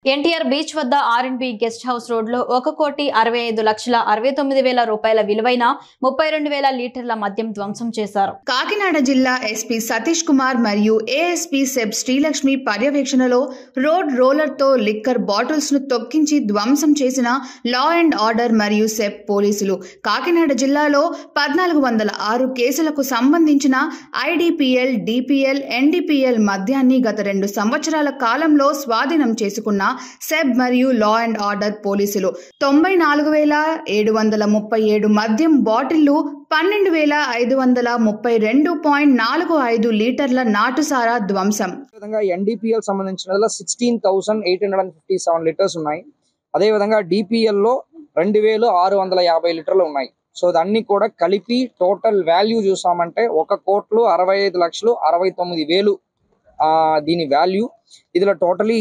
NTR beach వద్ద R&B guest house రోడ్లో 1,65,69,000 రూపాయల విలువైన 32,000 లీటర్ల మద్యం ధ్వంసం చేశారు. కాకినాడ జిల్లా ఎస్పీ సతీష్ కుమార్ మరియు ఏఎస్పీ సెబ్ శ్రీలక్ష్మి పర్యవేక్షణలో రోడ్ రోలర్తో లిక్కర్ బాటిల్స్ ను తొక్కించి ధ్వంసం చేసిన లా అండ్ ఆర్డర్ మరియు సెబ్ పోలీసులు కాకినాడ జిల్లాలో 1,406 కేసులకు సంబంధించిన IDPL, DPL, NDPL మద్యాన్ని గత 2 సంవత్సరాల కాలంలో స్వాధీనం చేసుకున్న సెబ్ మరియు లా అండ్ ఆర్డర్ పోలీసులు 94,737 మద్యం బాటిళ్లు 12,532.45 లీటర్ల నాటుసారా ధ్వంసం. NDPL సంబంధించిన 16,857 లీటర్స్ ఉన్నాయి. అదే విధంగా DPL లో 2,650 లీటర్లు ఉన్నాయి. సో దాన్ని కూడా కలిపి టోటల్ వాల్యూ చూసామంటే 1,65,69,000 దీని వాల్యూ. ఇందులో టోటలీ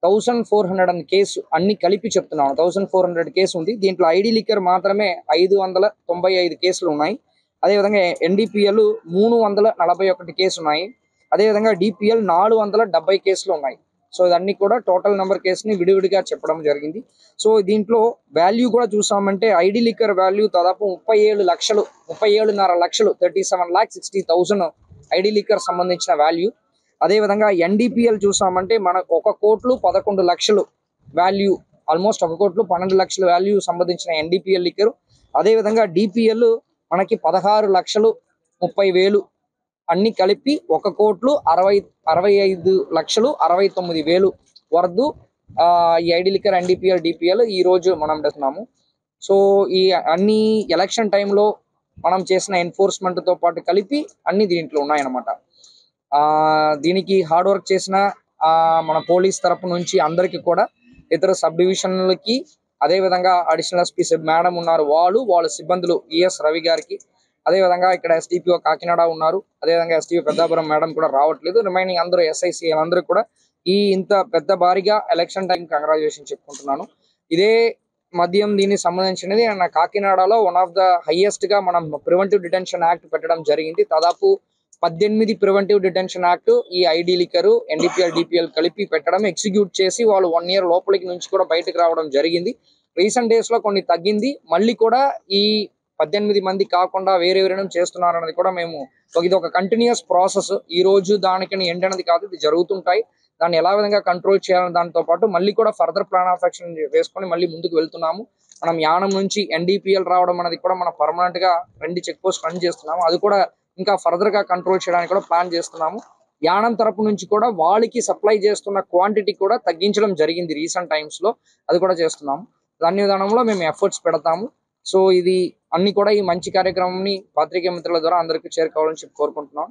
1,400 కేసు అన్ని కలిపి చెప్తున్నాను. 1,400 కేసు ఉంది. దీంట్లో ఐడి లిక్కర్ మాత్రమే 595 కేసులు ఉన్నాయి. అదేవిధంగా NDPL 341 కేసు ఉన్నాయి. అదేవిధంగా DPL 470 కేసులు ఉన్నాయి. సో ఇదన్నీ కూడా టోటల్ నెంబర్ కేసుని విడివిడిగా చెప్పడం జరిగింది. సో దీంట్లో వాల్యూ కూడా చూసామంటే ఐడి లిక్కర్ వాల్యూ దాదాపు 37,5 లక్షలు 37,60,000 ఐడి లిక్కర్ సంబంధించిన వాల్యూ. అదేవిధంగా NDPL చూసామంటే మనకు 1,11,00,000 వాల్యూ, ఆల్మోస్ట్ 1,12,00,000 వాల్యూ సంబంధించిన NDPL లిక్కర్. అదేవిధంగా DPL మనకి 16,30,000 అన్ని కలిపి 1,65,69,000 వరకు ఈ ఐడి లిక్కర్ NDPL, DPL ఈ రోజు మనం చేస్తున్నాము. సో ఈ అన్ని ఎలక్షన్ టైంలో మనం చేసిన ఎన్ఫోర్స్మెంట్ తో పాటు కలిపి అన్ని దీంట్లో ఉన్నాయన్నమాట. దీనికి హార్డ్ వర్క్ చేసిన మన పోలీస్ తరపు నుంచి అందరికి కూడా, ఇతర సబ్ డివిజన్లకి, అదేవిధంగా అడిషనల్ ఎస్పీ మేడం ఉన్నారు, వాళ్ళ సిబ్బందులు ES రవి గారికి, అదేవిధంగా ఇక్కడ SDPO కాకినాడ ఉన్నారు, అదేవిధంగా SDPO పెద్దాపురం మేడం కూడా రావట్లేదు. రిమైనింగ్ అందరూ SIC అందరూ కూడా ఈ ఇంత పెద్ద భారీగా ఎలక్షన్ టైం కంగ్రాచులేషన్ చెప్పుకుంటున్నాను. ఇదే మద్యం దీనికి సంబంధించినది కాకినాడలో వన్ ఆఫ్ ద హైయెస్ట్ గా మనం ప్రివెంటివ్ డిటెన్షన్ యాక్ట్ పెట్టడం జరిగింది. దాదాపు 18 ప్రివెంటివ్ డిటెన్షన్ యాక్ట్ ఈ ఐడి లిక్కర్, NDPL, DPL కలిపి పెట్టడం, ఎగ్జిక్యూట్ చేసి వాళ్ళు 1 year లోపలికి నుంచి కూడా బయటకు రావడం జరిగింది. రీసెంట్ డేస్ లో కొన్ని తగ్గింది. మళ్ళీ కూడా ఈ 18 మంది కాకుండా వేరేవరైనా చేస్తున్నారు అనేది కూడా మేము ఇది ఒక కంటిన్యూస్ ప్రాసెస్. ఈ రోజు దానికి ఎండ్ అనేది కాదు, ఇది జరుగుతుంటాయి. దాన్ని ఎలా విధంగా కంట్రోల్ చేయాలని దాంతో పాటు మళ్ళీ కూడా ఫర్దర్ ప్లాన్ ఆఫ్ యాక్షన్ వేసుకొని మళ్ళీ ముందుకు వెళ్తున్నాము. మనం యానం నుంచి NDPL రావడం అనేది కూడా మనం పర్మనెంట్ గా 2 చెక్ పోస్ట్ రన్ చేస్తున్నాము. అది కూడా ఇంకా ఫర్దర్ గా కంట్రోల్ చేయడానికి కూడా ప్లాన్ చేస్తున్నాము. యానం తరపు నుంచి కూడా వాళ్ళకి సప్లై చేస్తున్న క్వాంటిటీ కూడా తగ్గించడం జరిగింది రీసెంట్ టైమ్స్ లో. అది కూడా చేస్తున్నాము. దాని విధానంలో మేము ఎఫర్ట్స్ పెడతాము. సో ఇది అన్ని కూడా ఈ మంచి కార్యక్రమాన్ని పాత్రికేయ మిత్రుల ద్వారా అందరికీ చేరుకోవాలని చెప్పి కోరుకుంటున్నాం.